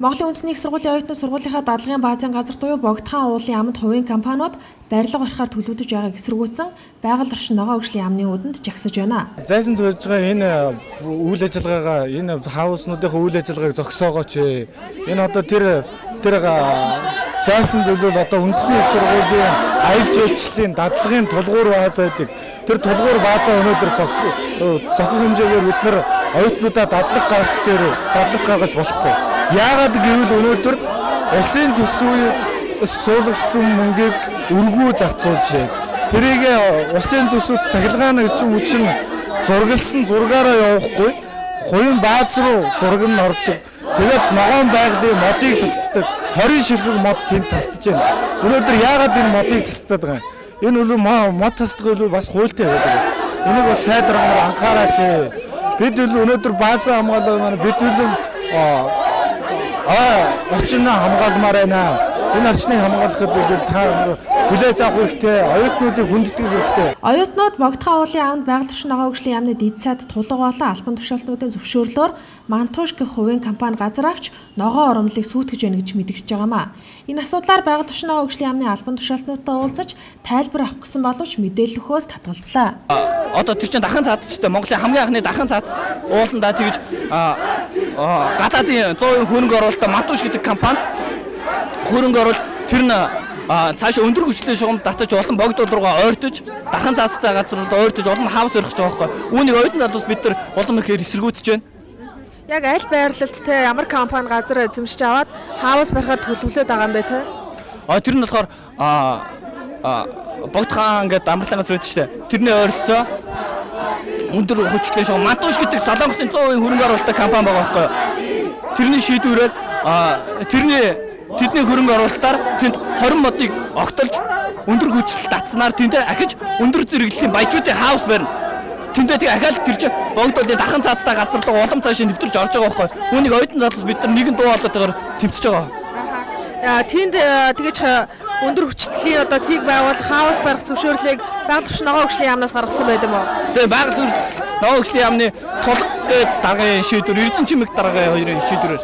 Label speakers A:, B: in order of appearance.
A: Монголын үндэсний их сургуулийн оюутнууд сургуулийнхаа дадлагын баазын газар буюу Богдхан уулын яамд хувийн компаниуд барилга барихаар төлөвлөж байгааг эсэргүүцсэн байгаль орчин ногоон өвчлийн яамны үүдэнд жагсаж байна.
B: Зайсан төлж байгаа энэ үйл ажиллагаагаа энэ хауснуудын үйл ажиллагааг зогсоогооч. Энэ одоо тэр зайсан төлөв одоо үндэсний их сургуулийн аялал жуулчлалын дадлагын тулгуур баазаа гэдэг. Тэр тулгуур баазаа өнөөдөр зохих хэмжээгээр бид нар оюутнуудаа дадлаг гаргаж болохгүй. Яагаад гэвэл өнөөдөр улсын төсвөөс суулгагдсан мөнгийг өргөө зарцуулж байна. Тэрийг улсын төсвөд цахилгааны эрчим хүчин зургалсан зургаараа явахгүй, хувийн бааз руу зураг нь ордог. Тэгээд ногоон байгалийн модыг тасддаг. 20 ширхэг мод тэнд тасдаж байна. Өнөөдөр яагаад энэ модыг тасдаад байгаа юм? Энэ бол мод тасдах бол бас хуультай байдаг. Энийг бас сайдрамаар анхаараач. Бид өнөөдөр баазаа хамгаалаа бид орчноо хамгаалмаар байна. Энэ орчныг хамгаалахад бол та хүлээж авах хэрэгтэй, оюутнуудыг хүндэтгэх хэрэгтэй.
A: Оюутнууд Богдхан уулын яамд байгаль орчин ногоон өвчлийн яамны дэд сайд тулга болон албан тушаалтнуудын зөвшөөрлөөр Мантууш гэх хувийн компани газар авч ногоон урамлыг сүйтгэж байна гэж мэдгэж байгаамаа. Энэ асуудлаар байгаль орчин ногоон өвчлийн яамны албан тушаалтнуудтай уулзаж тайлбар авах гэсэн боловч мэдээлэл өгөхөөс татгалзлаа.
C: Одоо тэр чинь дархан цаадчтай Монголын хамгийн анхны дархан цаад ууландаа тэгж гадаадын 100% хөрөнгө оруулалтаа Мантууш гэдэг компани хөрөнгө оруулалт тэр нь цаашаа өндөр хүчлийн шугамд татаж олон богдол руугаа ойртож дархан цаастай газар руу ойртож олон хаус өргөж байгаа байхгүй. Үүнийг оюутан залуус бид нар олон ихээр эсэргүүцэж байна.
A: Яг аль байрлалд те ямар компани газар эзэмшиж аваад хаус барихаар төлөвлөд байгаа юм бэ те?
C: Тэр нь болохоор Богдхан гэдэг амарлан газар үүдэж штэ. Тэрний ойролцоо өндөр хүчлийн шугам Мантууш гэдэг Солонгосын 100% хөрөнгө оруулалттай компани байгаа байхгүй. Тэрний шийдвэрээр тэдний хөрөнгө оруулалтаар тэнд 20 модыг огтолж өндөр хүчил татснаар тэндээ ахиж өндөр зэрэглэлийн баячуудын хаус барина. Тэндээ тэг ахаал тэр чинь богдолын дархан цаадтай газар руу улам цааш нэвтэрч орж байгаа байхгүй. Үүнийг оюутан залуус бид нар нэгэн дуу болоотойгоор тэмцэж байгаа.
A: Тэнд тэгэж өндөр хүчлийн одоо цэг байгуулах хаус барих зөвшөөрлийг байгаль орчин ногоон өвчлийн яамнаас гаргасан байд юм уу?
C: Тэгээ байгаль орчин ногоон өвчлийн яамны тулг гэдэг даргын шийдвэр Эрдэнэ чимэг даргын хоёрын шийдвэрээр